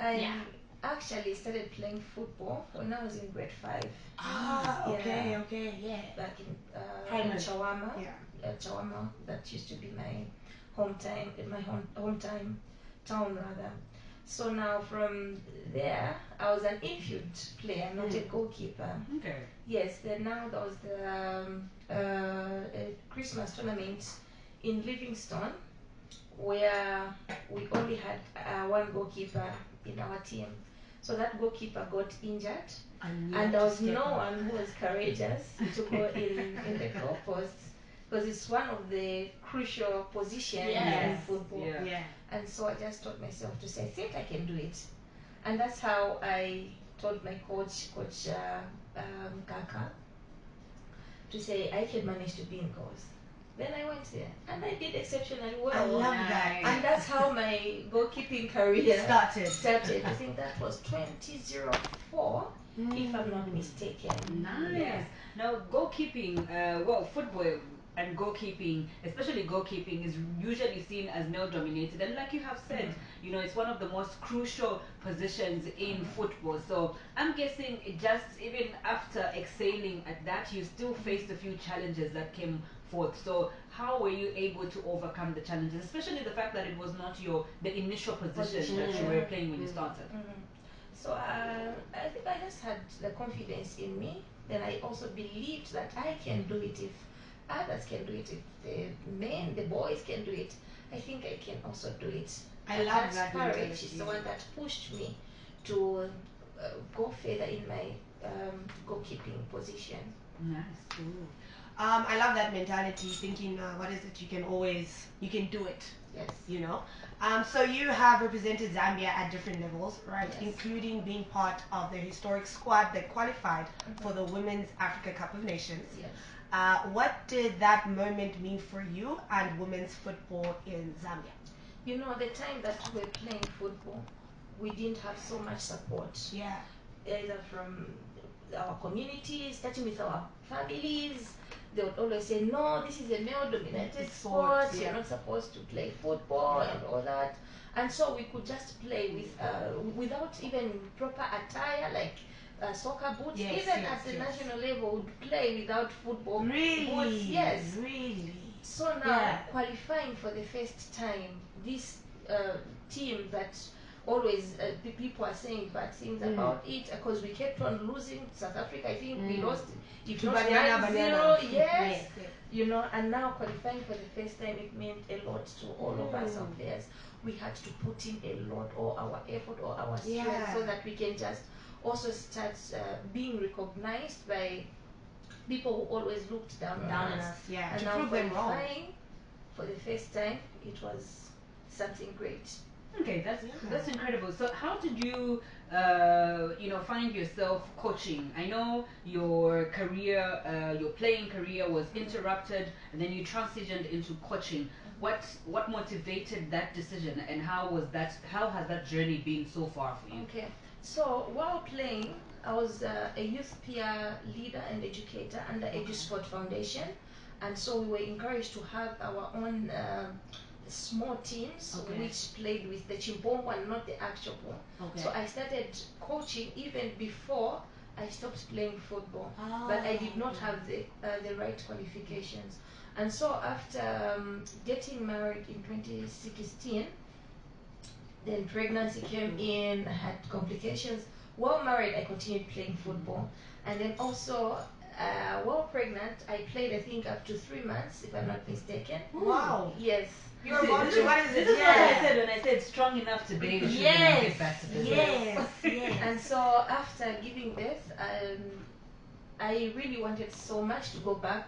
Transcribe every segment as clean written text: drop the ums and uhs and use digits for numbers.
I actually started playing football when I was in grade 5. Okay, yeah. Back in Chawama. Chawama, that used to be my hometown town rather. So now from there, I was an infield player, not a goalkeeper. Okay. Yes, then now there was the a Christmas tournament in Livingstone where we only had one goalkeeper in our team. So that goalkeeper got injured, and there was no one who was courageous to go in the goalposts because it's one of the crucial positions in football. And so I just told myself to say, I think I can do it. And that's how I told my coach, Kaka, to say I can manage to be in goals. Then I went there and I did exceptionally well. I love that. And that's how my goalkeeping career started. I think that was 2004, if I'm not mistaken. Nice. Yeah. Now, goalkeeping, football and goalkeeping, especially goalkeeping, is usually seen as male dominated. And like you have said, it's one of the most crucial positions in football. So I'm guessing just even after excelling at that, you still faced a few challenges that came forth. So how were you able to overcome the challenges, especially the fact that it was not the initial position that you were playing when you started? So I think I just had the confidence in me. Then I also believed that I can do it if others can do it. If the boys can do it, I think I can also do it. I love that. Courage is the one that pushed me to go further in my goalkeeping position. Nice. Ooh. I love that mentality, thinking, what is it? You can do it. Yes. So you have represented Zambia at different levels, right? Yes. Including being part of the historic squad that qualified for the Women's Africa Cup of Nations. Yes. What did that moment mean for you and women's football in Zambia? The time that we were playing football, we didn't have so much support. Yeah. Either from our community, starting with our families. They would always say, no, this is a male-dominated sport. You're not supposed to play football and all that. And so we could just play without even proper attire, like soccer boots. Even at the national level, we'd play without football boots. Yes. Really? So now, qualifying for the first time, this team that always people are saying bad things about it because we kept on losing South Africa. I think we lost if not 9-0. Yes. And now qualifying for the first time, it meant a lot to all of us out there. We had to put in a lot, or our effort, or our strength, so that we can just also start being recognized by people who always looked down on us. And to now prove them wrong. For the first time, it was something great. Okay, that's incredible. So how did you find yourself coaching? I know your career, your playing career was interrupted, and then you transitioned into coaching. What motivated that decision, and how has that journey been so far for you? Okay, so while playing, I was a youth peer leader and educator under EduSport Foundation, and so we were encouraged to have our own small teams which played with the Chimbongo and not the actual ball. So I started coaching even before I stopped playing football, but I did not have the right qualifications. And so after getting married in 2016, then pregnancy came in, I had complications. While married, I continued playing football. And then also, while pregnant, I played, I think, up to 3 months, if I'm not mistaken. Wow. Yes. You're about to, what is it? This is what I said when I said strong enough to date. Yes. Yes. And so after giving birth, I really wanted so much to go back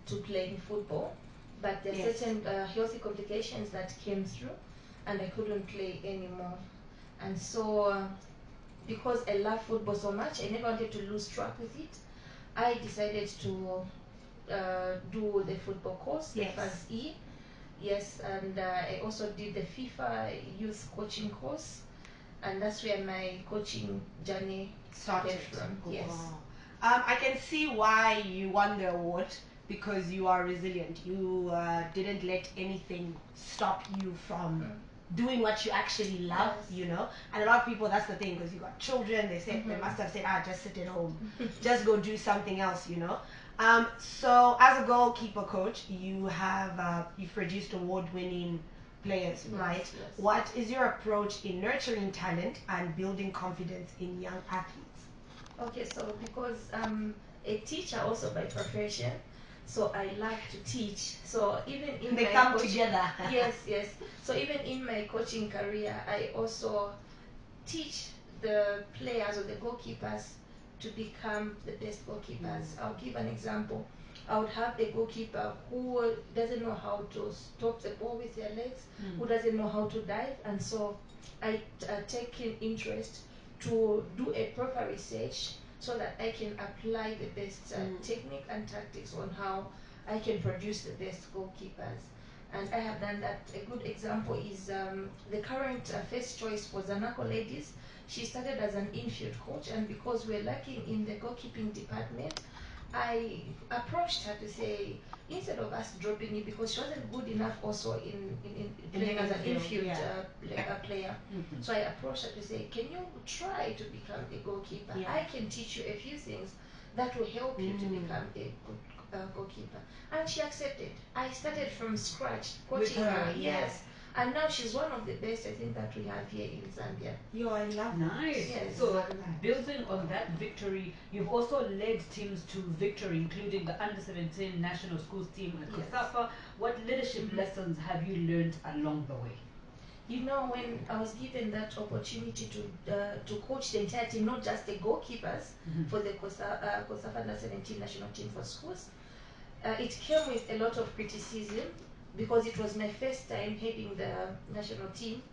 to playing football, but there are certain healthy complications that came through, and I couldn't play anymore. And so, because I love football so much, I never wanted to lose track with it. I decided to do the football course, the FAS E. Yes, and I also did the FIFA youth coaching course, and that's where my coaching journey started from. Yes. I can see why you won the award, because you are resilient. You didn't let anything stop you from doing what you actually love, Yes. you know. And a lot of people, that's the thing, because you got children. They said they must have said, just sit at home, just go do something else, you know. So as a goalkeeper coach, you have you've produced award-winning players, Yes, right? yes. What is your approach in nurturing talent and building confidence in young athletes? Okay, so because I'm a teacher also by profession, so I love to teach. So even in They my come together. yes, yes. So even in my coaching career, I also teach the players or the goalkeepers to become the best goalkeepers. I'll give an example. I would have a goalkeeper who doesn't know how to stop the ball with their legs, who doesn't know how to dive, and so I take in interest to do a proper research so that I can apply the best technique and tactics on how I can produce the best goalkeepers. And I have done that. A good example is the current first choice for Zanaco ladies. She started as an infield coach, and because we're lacking in the goalkeeping department, I approached her to say, instead of us dropping it, because she wasn't good enough also in playing as an infield player. So I approached her to say, can you try to become a goalkeeper? Yeah. I can teach you a few things that will help you to become a good goalkeeper. And she accepted. I started from scratch coaching With her, her. yeah. Yes. And now she's one of the best, I think, that we have here in Zambia. Yo, I love Nice. Yes. So, building on that victory, you've also led teams to victory, including the under 17 national schools team at Yes. COSAFA. What leadership lessons have you learned along the way? You know, when I was given that opportunity to coach the entire team, not just the goalkeepers for the COSAFA under 17 national team for schools, it came with a lot of criticism because it was my first time heading the national team.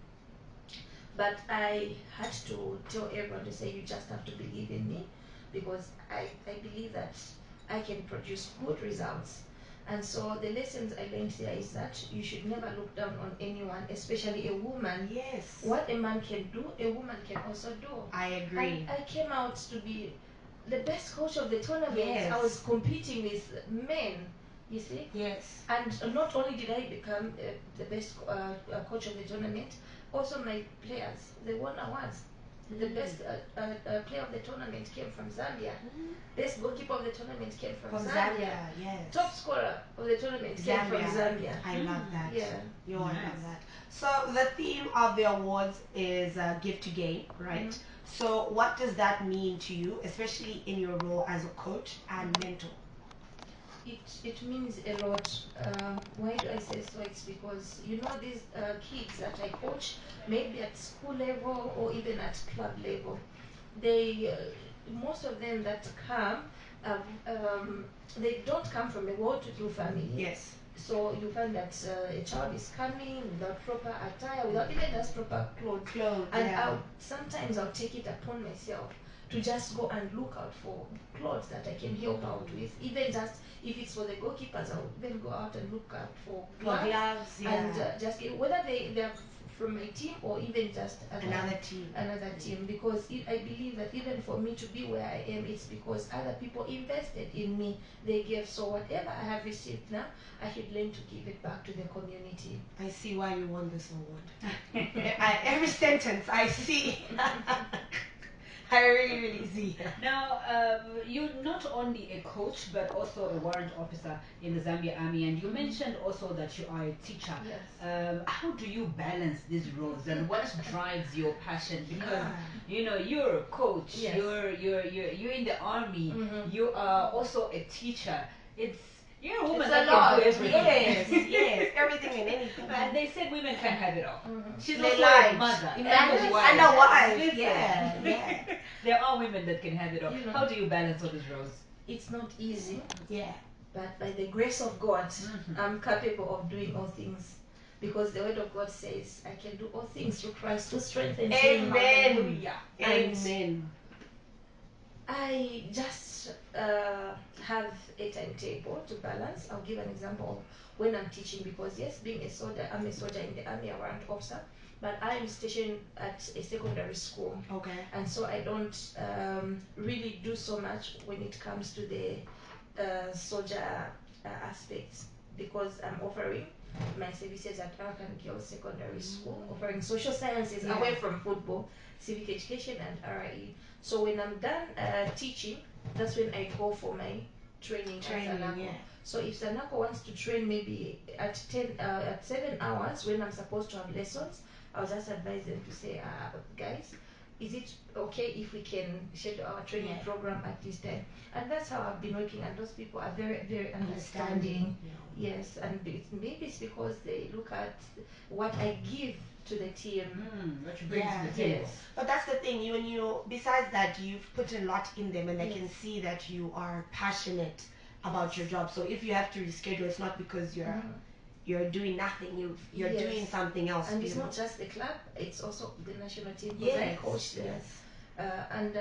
But I had to tell everyone to say, you just have to believe in me, because I believe that I can produce good results. And so the lessons I learned there is that you should never look down on anyone, especially a woman. Yes. What a man can do, a woman can also do. I agree. I came out to be the best coach of the tournament. Yes. I was competing with men, you see. Yes. And not only did I become the best coach of the tournament, also my players, they won awards. The best player of the tournament came from Zambia. Best goalkeeper of the tournament came from Zambia. Yes. Top scorer of the tournament came from Zambia. I love that. Yeah. Yo, I Nice. love that. So the theme of the awards is give to gain, right? So what does that mean to you, especially in your role as a coach and mentor? It means a lot. Why do I say so? It's because, you know, these kids that I coach, maybe at school level or even at club level, they most of them that come, they don't come from a well-to-do family. Yes. So you find that a child is coming without proper attire, without even just proper clothes. And yeah. sometimes I'll take it upon myself to just go and look out for clothes that I can help out with. Even just if it's for the goalkeepers, I'll then go out and look out for gloves. yeah. And just whether they're from my team or even just another team, because I believe that even for me to be where I am, it's because other people invested in me. They gave. So whatever I have received now, I should learn to give it back to the community. I see why you won this award. Every sentence I see. I really see. Now, you're not only a coach but also a warrant officer in the Zambia Army, and you mentioned also that you are a teacher. Yes. How do you balance these roles, and what drives your passion? Because you know you're a coach, Yes. you're in the army, you are also a teacher. You're a woman It's that a lot. can do everything. Yes, everything and anything. And they said women can't have it all. She's They also lied. a mother And and a wife. And a wife. Listen. Yeah. There are women that can have it all. You know. How do you balance all these roles? It's not easy, Yeah. but by the grace of God, I'm capable of doing all things. Because the word of God says, I can do all things through Christ who strengthens me. Amen. Hallelujah. Amen. I just have a timetable to balance. I'll give an example of when I'm teaching, because yes, being a soldier, I'm a soldier in the army, a warrant officer, but I'm stationed at a secondary school. Okay. And so I don't really do so much when it comes to the soldier aspects, because I'm offering my services at Arakan Girls Secondary School, offering social sciences away from football, civic education, and RIE. So when I'm done teaching, that's when I go for my training at Zanaco. So if Zanaco wants to train maybe at 7 hours when I'm supposed to have lessons, I'll just advise them to say, guys, is it okay if we can schedule our training program at this time? And that's how I've been working, and those people are very, very understanding. Yes, and maybe it's because they look at what I give to the team. What you bring to the table. Yes. But that's the thing, besides that, you've put a lot in them, and they can see that you are passionate about your job. So if you have to reschedule, it's not because you're doing nothing. You're doing something else. And it's not just the club; it's also the national team. Because I coach there, and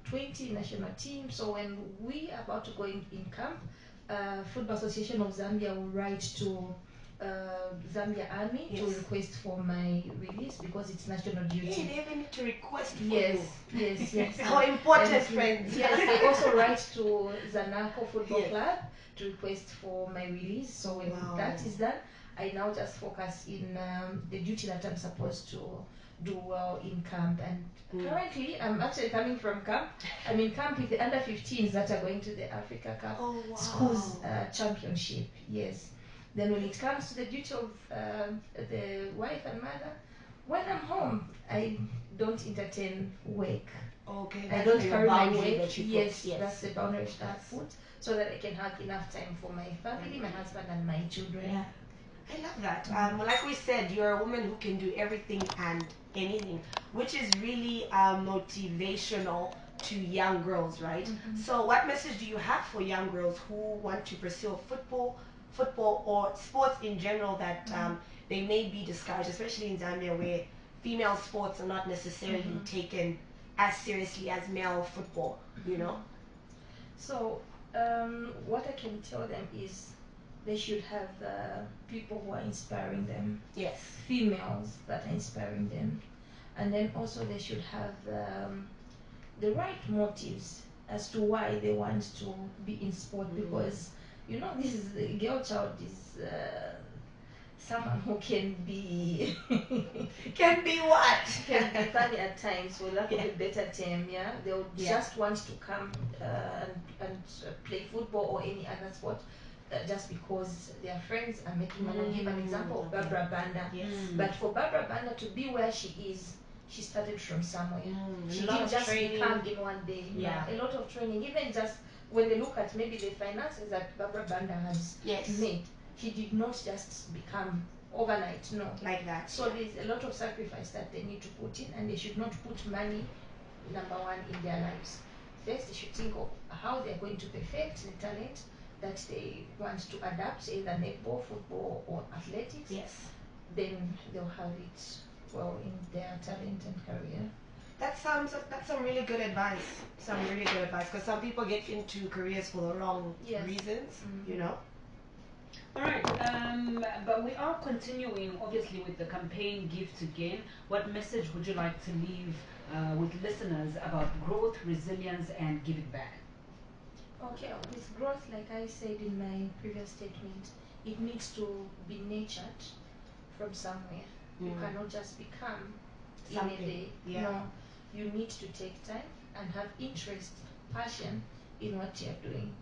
20 national teams. So when we are about to go in camp, Football Association of Zambia will write to Zambia Army to request for my release because it's national duty. Yeah, they even need to request for Yes. How important, friends. Yes, they also write to Zanaco Football Club to request for my release. So when that is done, I now just focus in the duty that I'm supposed to do well in camp. And currently, I'm actually coming from camp. I'm in camp with the under 15s that are going to the Africa Cup Schools Championship. Yes. Then when it comes to the duty of the wife and mother, when I'm home, I don't entertain work. Okay, I don't carry my work. Yes, that's the boundary that I put, so that I can have enough time for my family, my husband, and my children. Yeah. I love that. Like we said, you're a woman who can do everything and anything, which is really motivational to young girls, right? So what message do you have for young girls who want to pursue football or sports in general that they may be discouraged, especially in Zambia where female sports are not necessarily taken as seriously as male football, So what I can tell them is they should have people who are inspiring them. Yes. Females that are inspiring them. And then also they should have the right motives as to why they want to be in sport, because this is the girl child is someone who can be can be funny at times, for lack of a better term. They'll just want to come and play football or any other sport just because their friends are making money. I'll give an example of Barbara Banda. But for Barbara Banda to be where she is, she started from somewhere. She didn't just become in one day. A lot of training. Even just when they look at maybe the finances that Barbara Banda has made, she did not just become overnight. No, like that. So there's a lot of sacrifice that they need to put in, and they should not put money number one in their lives. First, they should think of how they're going to perfect the talent that they want to adapt, either netball, football, or athletics. Then they'll have it well in their talent and career. That's some really good advice. Because some people get into careers for the wrong reasons, All right, but we are continuing obviously with the campaign Give to Gain. What message would you like to leave with listeners about growth, resilience, and giving back? Okay, with growth, like I said in my previous statement, it needs to be nurtured from somewhere. You cannot just become something in a day. No, you need to take time and have interest, passion in what you're doing.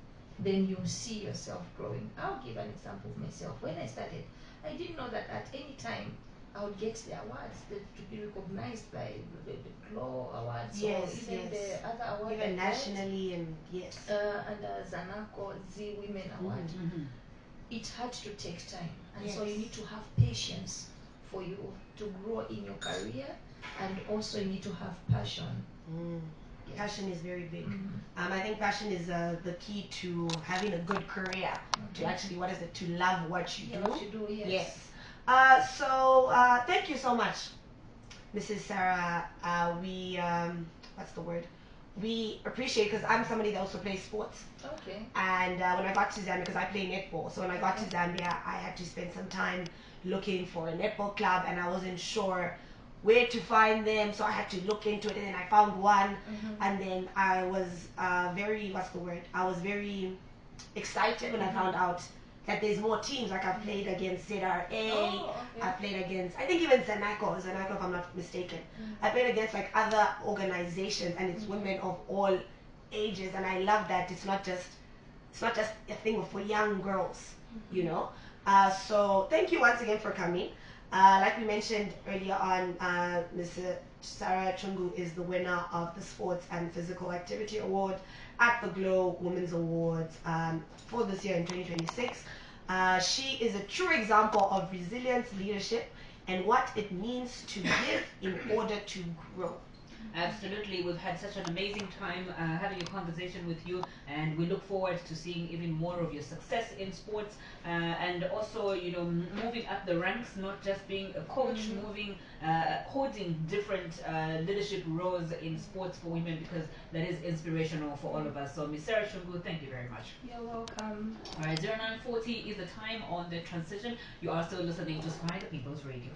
Then you'll see yourself growing. I'll give an example of myself. When I started, I didn't know that at any time I would get the awards to be recognized by the Glow Awards or even the other awards. Even nationally and and Zanaco Z Women Award. It had to take time. And so you need to have patience for you to grow in your career, and also you need to have passion. Passion is very big. I think passion is the key to having a good career. To actually, to love what you do. So thank you so much, Mrs. Sarah. We appreciate, because I'm somebody that also plays sports. Okay. And when I got to Zambia, because I play netball, so when I got to Zambia, I had to spend some time looking for a netball club, and I wasn't sure where to find them, so I had to look into it, and then I found one, and then I was very excited when I found out that there's more teams. Like I've played against ZRA, Oh, okay. I've played against, I think even Zanaco if I'm not mistaken. I played against like other organizations, and it's women of all ages, and I love that it's not just a thing for young girls, you know. So thank you once again for coming. Like we mentioned earlier on, Ms. Sarah Chungu is the winner of the Sports and Physical Activity Award at the Glow Women's Awards for this year in 2026. She is a true example of resilience, leadership, and what it means to give in order to grow. Absolutely, we've had such an amazing time having a conversation with you, and we look forward to seeing even more of your success in sports, and also, you know, moving up the ranks, not just being a coach, moving, holding different leadership roles in sports for women, because that is inspirational for all of us. So, Ms. Sarah Chungu, thank you very much. You're welcome. All right, 0940 is the time on the transition. You are still listening to Spy the People's Radio.